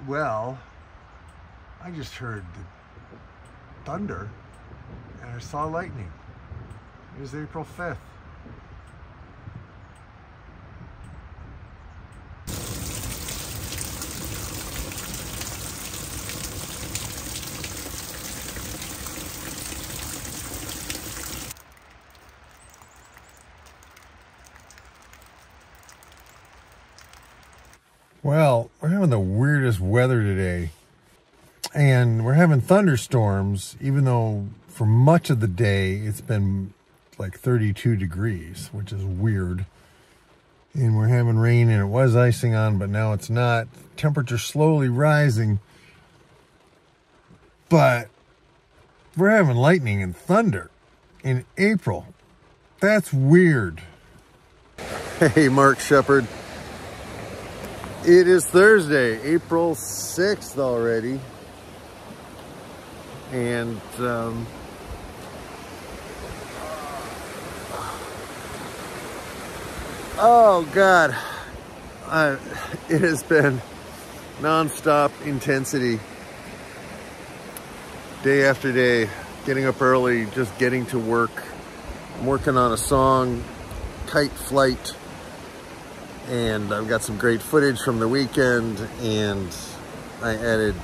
Well, I just heard the thunder and I saw lightning. It was April 5th. Well, we're having the weirdest weather today, and we're having thunderstorms, even though for much of the day it's been like 32 degrees, which is weird. And we're having rain, and it was icing on, but now it's not. Temperature slowly rising, but we're having lightning and thunder in April. That's weird. Hey, Mark Shepard. It is Thursday, April 6th already, and oh God, it has been non-stop intensity, day after day, getting up early, just getting to work. I'm working on a song, Kite Flight. And I've got some great footage from the weekend, and I added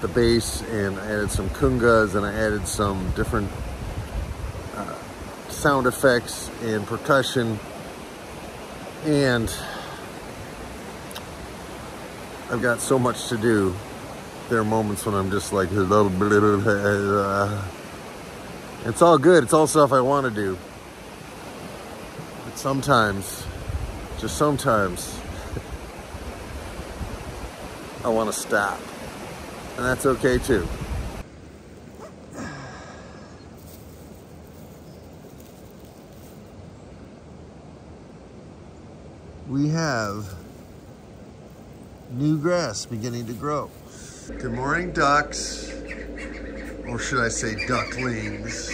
the bass, and I added some kungas, and I added some different sound effects and percussion. And I've got so much to do. There are moments when I'm just like, it's all good. It's all stuff I want to do. But sometimes, just sometimes, I want to stop, and that's okay too. We have new grass beginning to grow. Good morning, ducks, or should I say ducklings.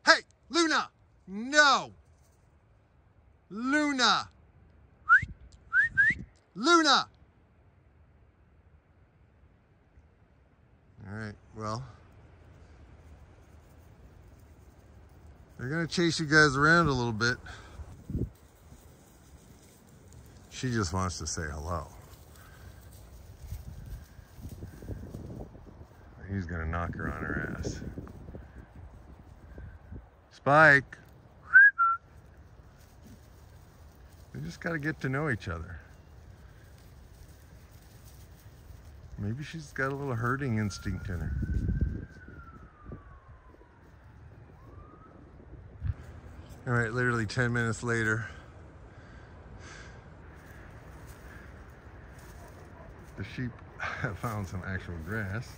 Hey, Luna, no, Luna, Luna. All right, well, they're gonna chase you guys around a little bit. She just wants to say hello. He's gonna knock her on her ass. Spike. They just gotta get to know each other. Maybe she's got a little herding instinct in her. All right, literally 10 minutes later, the sheep have found some actual grass.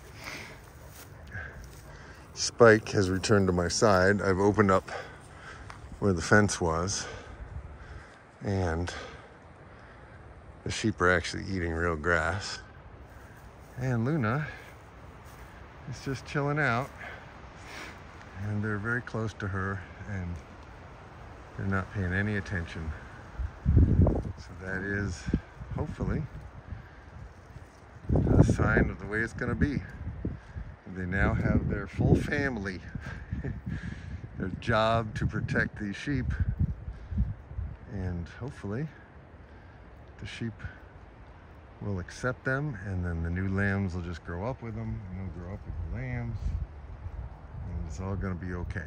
Spike has returned to my side. I've opened up where the fence was, and the sheep are actually eating real grass. And Luna is just chilling out, and they're very close to her, and they're not paying any attention. So that is, hopefully, a sign of the way it's gonna be. They now have their full family, their job to protect these sheep, and hopefully the sheep will accept them, and then the new lambs will just grow up with them, and they'll grow up with the lambs, and it's all gonna be okay.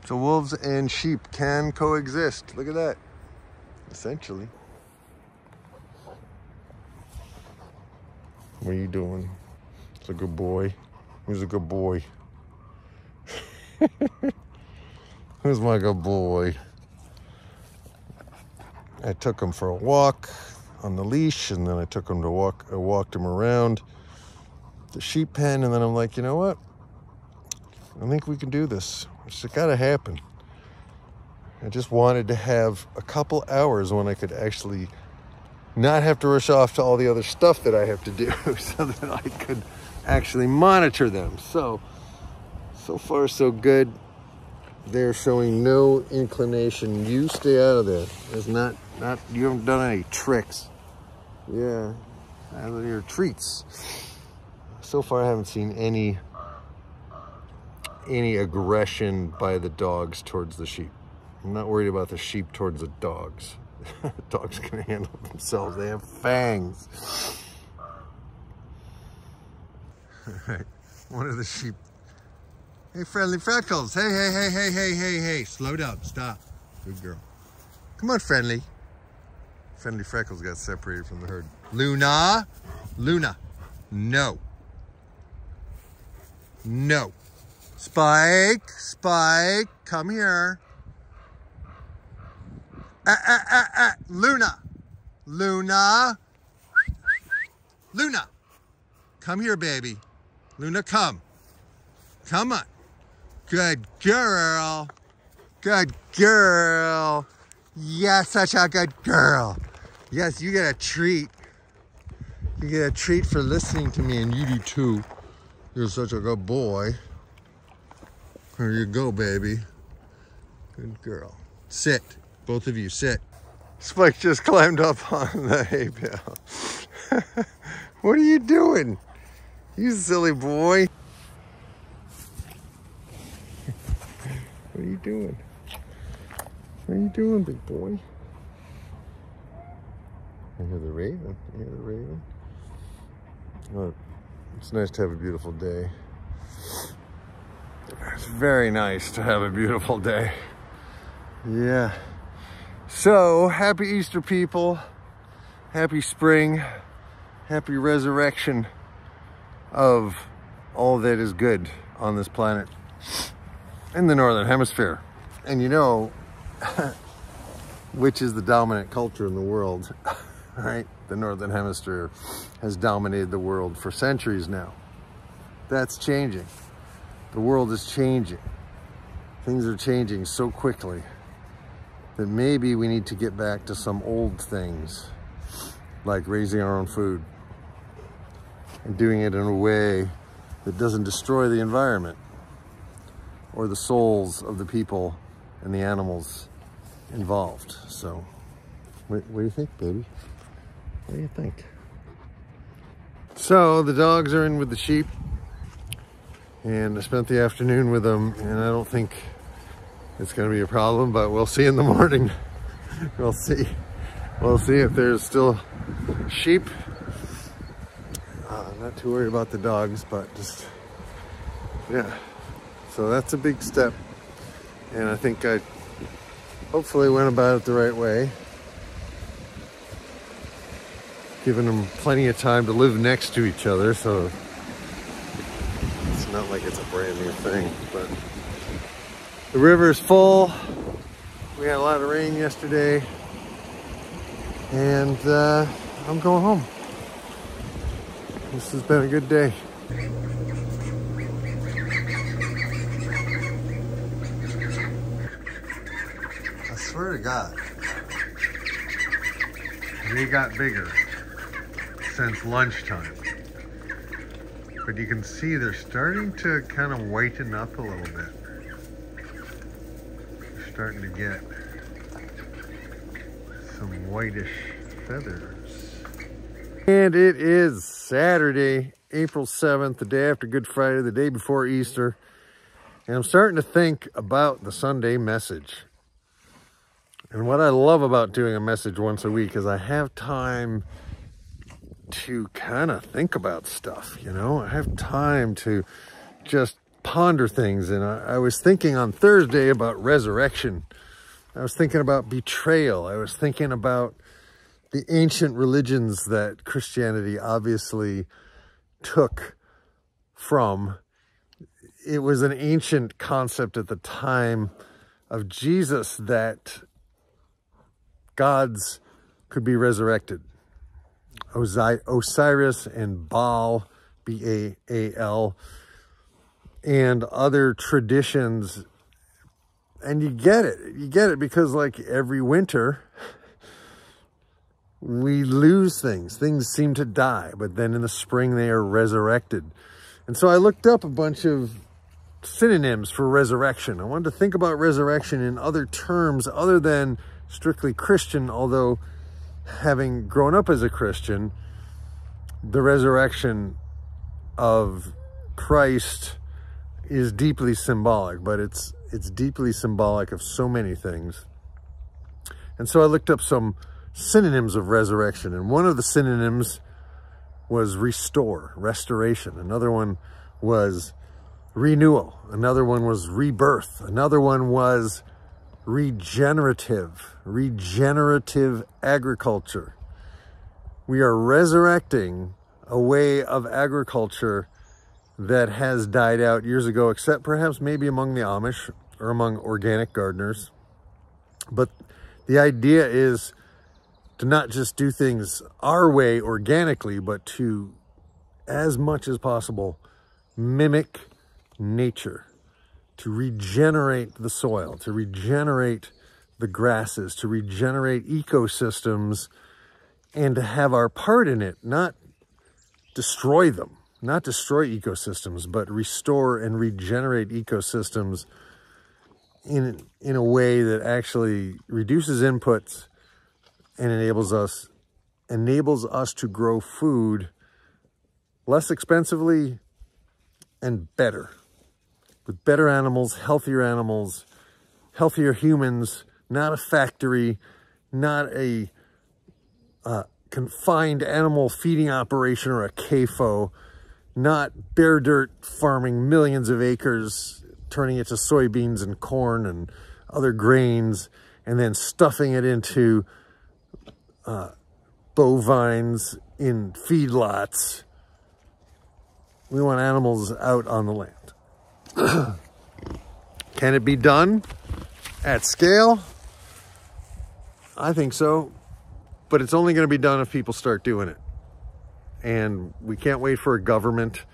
So wolves and sheep can coexist. Look at that. Essentially. What are you doing? It's a good boy. Who's a good boy? Who's my good boy? I took him for a walk on the leash, and then I took him to I walked him around the sheep pen, and then I'm like, you know what? I think we can do this. It's gotta happen. I just wanted to have a couple hours when I could actually not have to rush off to all the other stuff that I have to do so that I could actually monitor them. So far so good. They're showing no inclination. You stay out of there. It's not you haven't done any tricks. Yeah, out of your treats. So far I haven't seen any aggression by the dogs towards the sheep. I'm not worried about the sheep towards the dogs. Dogs can handle themselves. They have fangs. All right, one of the sheep. Hey, Friendly Freckles. Hey. Slow down. Stop. Good girl. Come on, Friendly. Friendly Freckles got separated from the herd. Luna. No. Spike. Come here. Luna. Come here, baby. Luna, come. Come on. Good girl. Yes, such a good girl. Yes, you get a treat. You get a treat for listening to me, and you do too. You're such a good boy. Here you go, baby. Good girl. Sit. Both of you, sit. Spike just climbed up on the hay bale. What are you doing? You silly boy. What are you doing? What are you doing, big boy? I hear the raven. Oh, it's nice to have a beautiful day. It's very nice to have a beautiful day. Yeah. So, happy Easter, people. Happy spring. Happy resurrection of all that is good on this planet in the Northern Hemisphere. And you know, which is the dominant culture in the world, right? The Northern Hemisphere has dominated the world for centuries now. That's changing. The world is changing. Things are changing so quickly that maybe we need to get back to some old things, like raising our own food and doing it in a way that doesn't destroy the environment or the souls of the people and the animals involved. So, what do you think, baby? What do you think? So, the dogs are in with the sheep, and I spent the afternoon with them, and I don't think it's going to be a problem, but we'll see in the morning. We'll see if there's still sheep. Not too worried about the dogs, but just, yeah. So that's a big step, and I think I hopefully went about it the right way, giving them plenty of time to live next to each other, so it's not like it's a brand new thing. But the river's full. We had a lot of rain yesterday, and I'm going home. This has been a good day. I swear to God, they got bigger since lunchtime. But you can see they're starting to kind of whiten up a little bit. They're starting to get some whitish feathers. And it is Saturday, April 7th, the day after Good Friday, the day before Easter. And I'm starting to think about the Sunday message. And what I love about doing a message once a week is I have time to kind of think about stuff, you know? I have time to just ponder things. And I was thinking on Thursday about resurrection. I was thinking about betrayal. I was thinking about the ancient religions that Christianity obviously took from. It was an ancient concept at the time of Jesus that gods could be resurrected. Osiris and Baal, B-A-A-L, and other traditions. And you get it because like every winter we lose things seem to die, but then in the spring they are resurrected. And so I looked up a bunch of synonyms for resurrection. I wanted to think about resurrection in other terms other than strictly Christian, although having grown up as a Christian, the resurrection of Christ is deeply symbolic, but it's deeply symbolic of so many things. And so I looked up some synonyms of resurrection, and one of the synonyms was restore, restoration. Another one was renewal. Another one was rebirth. Another one was regenerative agriculture. We are resurrecting a way of agriculture that has died out years ago, except perhaps maybe among the Amish or among organic gardeners. But the idea is to not just do things our way organically, but to, as much as possible, mimic nature, to regenerate the soil, to regenerate the grasses, to regenerate ecosystems, and to have our part in it, not destroy them, not destroy ecosystems, but restore and regenerate ecosystems in a way that actually reduces inputs and enables us to grow food less expensively and better, with better animals, healthier humans, not a factory, not a confined animal feeding operation or a CAFO, not bare dirt farming millions of acres, turning it to soybeans and corn and other grains, and then stuffing it into bovines in feedlots. We want animals out on the land. Can it be done at scale? I think so, but it's only going to be done if people start doing it. And we can't wait for a government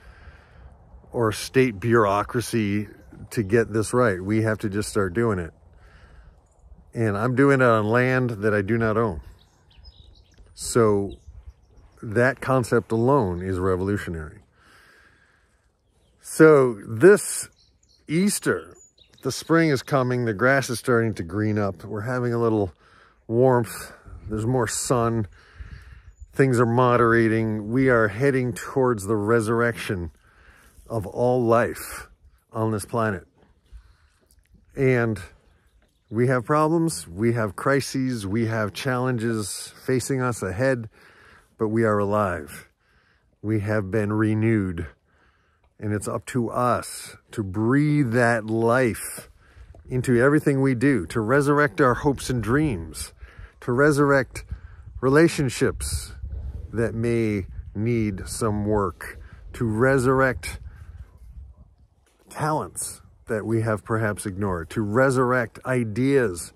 or a state bureaucracy to get this right. We have to just start doing it. And I'm doing it on land that I do not own. So that concept alone is revolutionary. So this Easter, the spring is coming, the grass is starting to green up, we're having a little warmth, there's more sun, things are moderating, we are heading towards the resurrection of all life on this planet. And we have problems, we have crises, we have challenges facing us ahead, but we are alive. We have been renewed. And it's up to us to breathe that life into everything we do, to resurrect our hopes and dreams, to resurrect relationships that may need some work, to resurrect talents that we have perhaps ignored, to resurrect ideas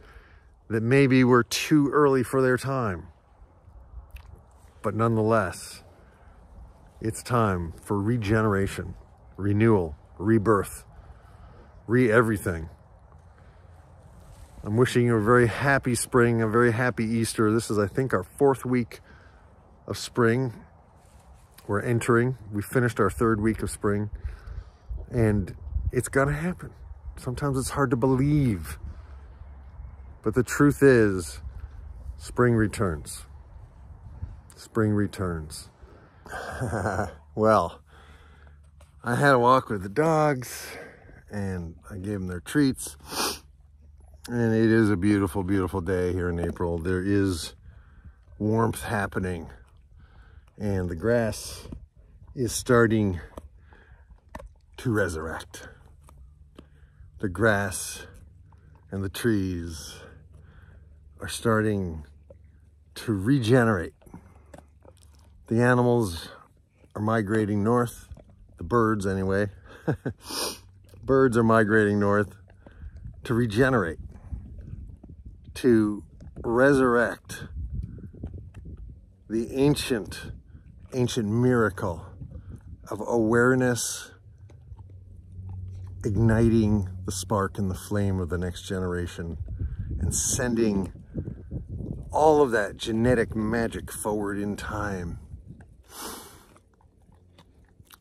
that maybe were too early for their time. But nonetheless, it's time for regeneration, renewal, rebirth, re-everything. I'm wishing you a very happy spring, a very happy Easter. This is, I think, our 4th week of spring. We're entering. We finished our 3rd week of spring. And it's gonna happen. Sometimes it's hard to believe. But the truth is, spring returns. Spring returns. Well, I had a walk with the dogs and I gave them their treats. And it is a beautiful, beautiful day here in April. There is warmth happening and the grass is starting to resurrect. the grass and the trees are starting to regenerate. The animals are migrating north, the birds anyway. Birds are migrating north to regenerate, to resurrect the ancient miracle of awareness igniting the spark and the flame of the next generation and sending all of that genetic magic forward in time.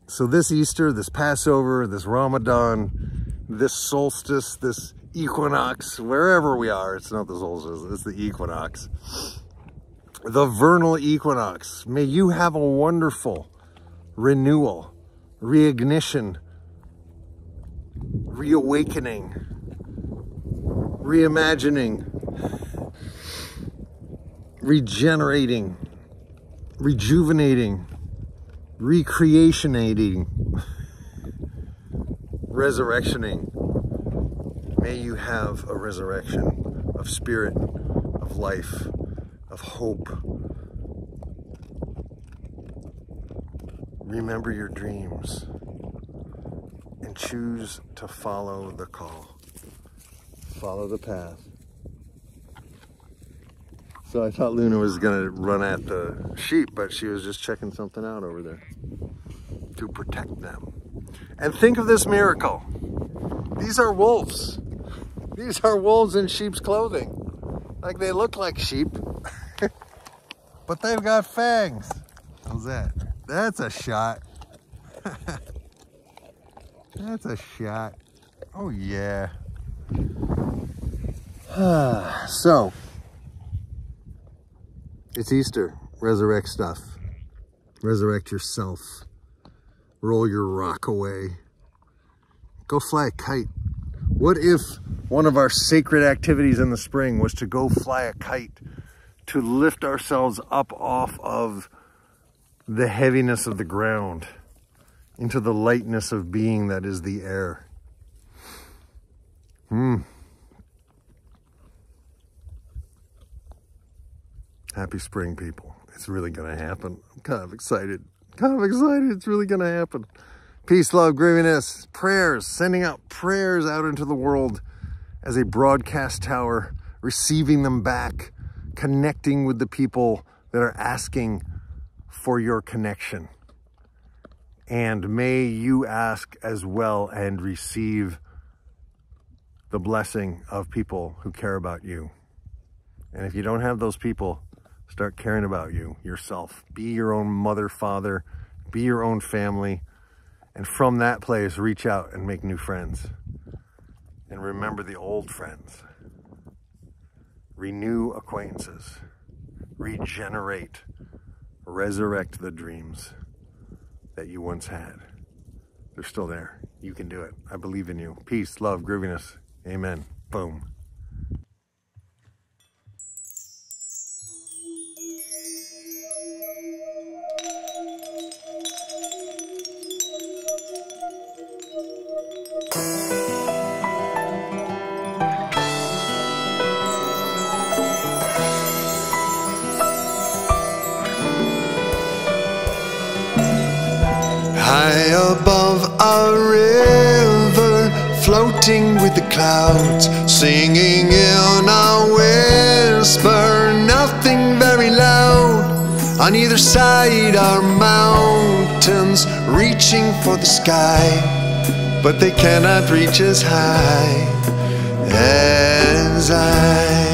So this Easter, this Passover, this Ramadan, this solstice, this equinox, wherever we are, it's not the solstice, it's the equinox. The vernal equinox. May you have a wonderful renewal, reignition, reawakening, reimagining, regenerating, rejuvenating, recreationating, resurrectioning. May you have a resurrection of spirit, of life, of hope. Remember your dreams and choose to follow the call. Follow the path. So I thought Luna was gonna run at the sheep, but she was just checking something out over there to protect them. And think of this miracle. These are wolves. These are wolves in sheep's clothing. Like they look like sheep, but they've got fangs. How's that? That's a shot. That's a shot. Oh yeah. So, it's Easter. Resurrect stuff. Resurrect yourself. Roll your rock away. Go fly a kite. What if one of our sacred activities in the spring was to go fly a kite, to lift ourselves up off of the heaviness of the ground into the lightness of being that is the air? Happy spring, people. It's really going to happen. I'm kind of excited. It's really going to happen. Peace, love, graviness, prayers, sending out prayers out into the world as a broadcast tower, receiving them back, connecting with the people that are asking for your connection. And may you ask as well and receive the blessing of people who care about you. And if you don't have those people, start caring about you, yourself. Be your own mother, father, be your own family. And from that place, reach out and make new friends. And remember the old friends. Renew acquaintances. Regenerate. Resurrect the dreams that you once had. They're still there. You can do it. I believe in you. Peace, love, grooviness. Amen. Boom. High above a river, floating with the clouds, singing in a whisper, nothing very loud. On either side are mountains reaching for the sky, but they cannot reach as high as I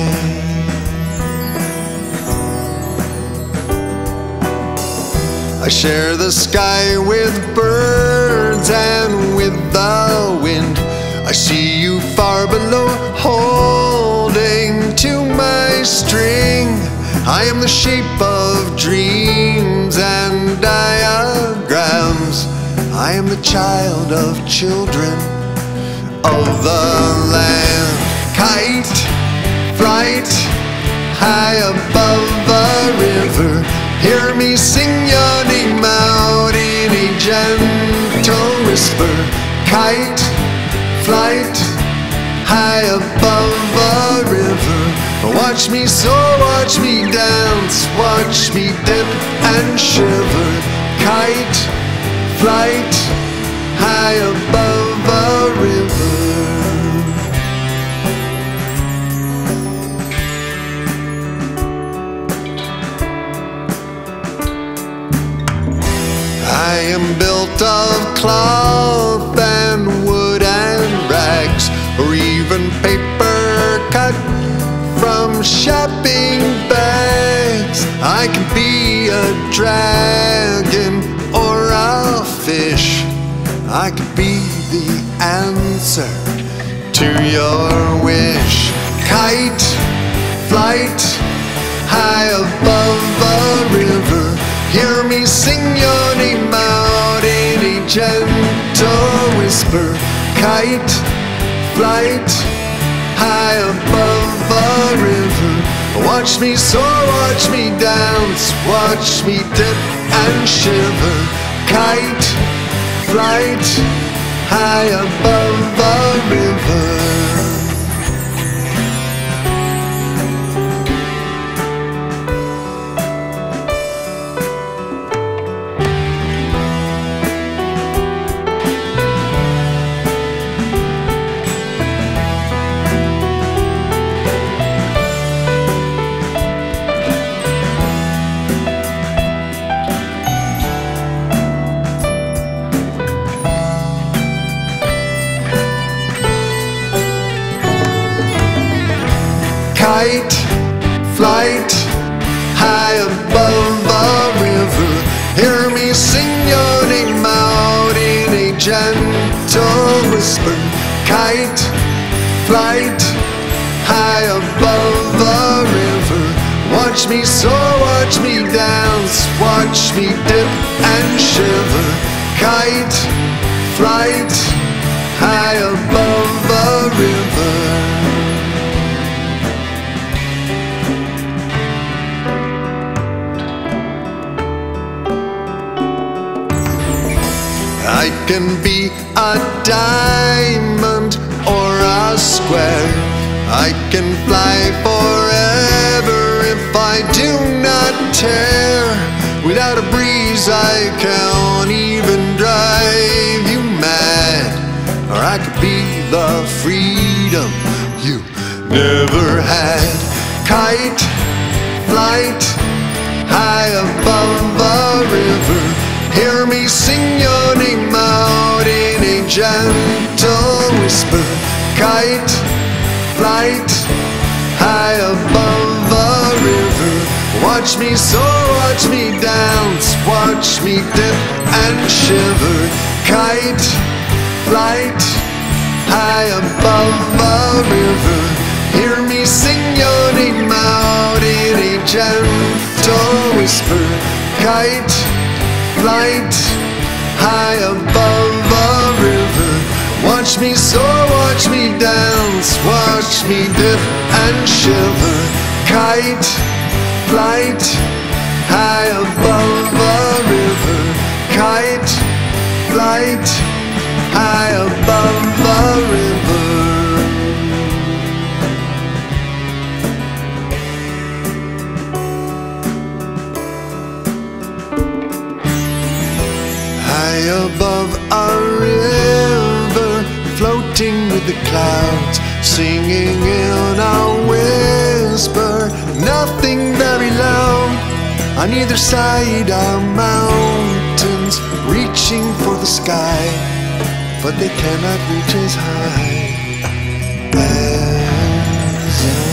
share the sky with birds and with the wind. I see you far below, holding to my string. I am the shape of dreams and diagrams. I am the child of children of the land. Kite, flight, high above the river. Hear me sing your name out in a gentle whisper. Kite, flight, high above a river. Watch me soar, watch me dance, watch me dip and shiver. Kite, flight, high above a river. I am built of cloth and wood and rags, or even paper cut from shopping bags. I can be a dragon or a fish. I could be the answer to your wish. Kite, flight, high above a river. Hear me sing your name out in a gentle whisper. Kite, flight, high above a river. Watch me soar, watch me dance, watch me dip and shiver. Kite, flight, high above a river. Kite, flight, high above a river. Hear me sing your name out in a gentle whisper. Kite, flight, high above a river. Watch me soar, watch me dance, watch me dip and shiver. Kite, flight, high above a river. I can be a diamond or a square. I can fly forever if I do not tear. Without a breeze I can't even drive you mad. Or I could be the freedom you never had. Kite, flight, high above a river. Hear me sing your name out in a gentle whisper. Kite, flight, high above a river. Watch me soar, watch me dance, watch me dip and shiver. Kite, flight, high above a river. Hear me sing your name out in a gentle whisper. Kite, flight, high above a river. Watch me soar, watch me dance, watch me dip and shiver. Kite, flight, high above a river. Kite, flight, high above a river. High above a river, floating with the clouds, singing in a whisper, nothing very loud. On either side are mountains reaching for the sky, but they cannot reach as high as I.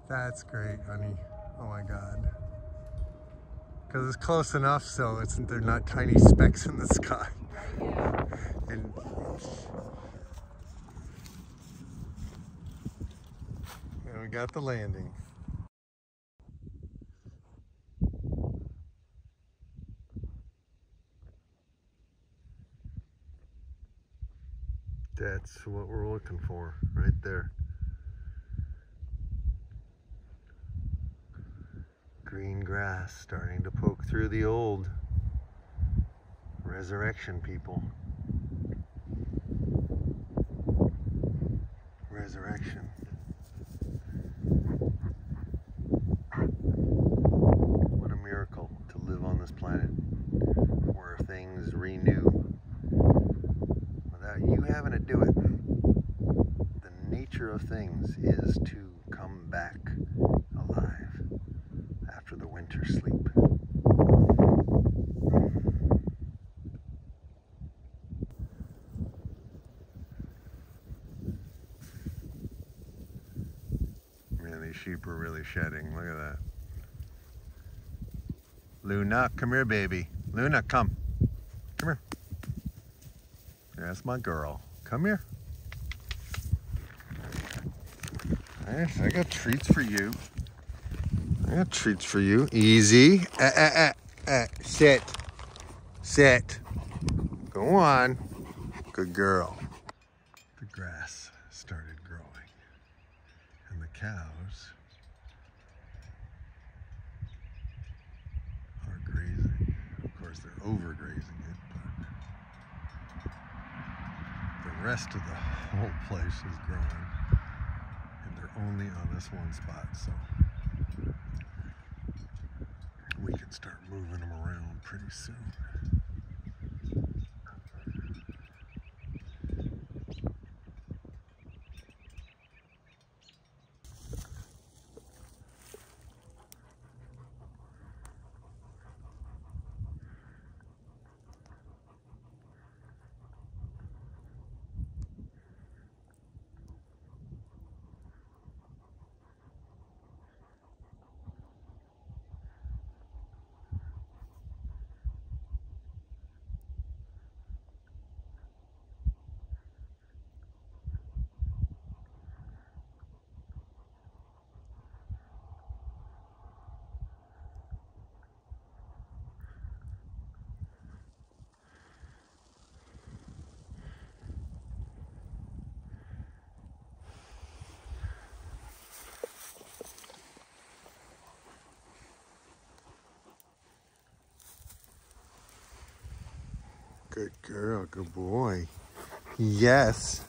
That's great, honey. Oh my God. Because it's close enough so they're not tiny specks in the sky. And got the landing. That's what we're looking for right there. Green grass starting to poke through the old. Resurrection, people. Resurrection. What a miracle to live on this planet where things renew without you having to do it. The nature of things is to come back alive after the winter sleep. Man, these sheep are really shedding. Look at that. Luna, come here, baby. Luna, come. Come here. That's my girl. Come here. Yes, I got treats for you. I got treats for you. Easy. Sit. Sit. Go on. Good girl. The grass started growing. And the cows are grazing. Of course, they're overgrazing it, but the rest of the whole place is growing. And they're only on this one spot, so we can start moving them around pretty soon. Good girl, good boy. Yes.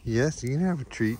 Yes, you can have a treat.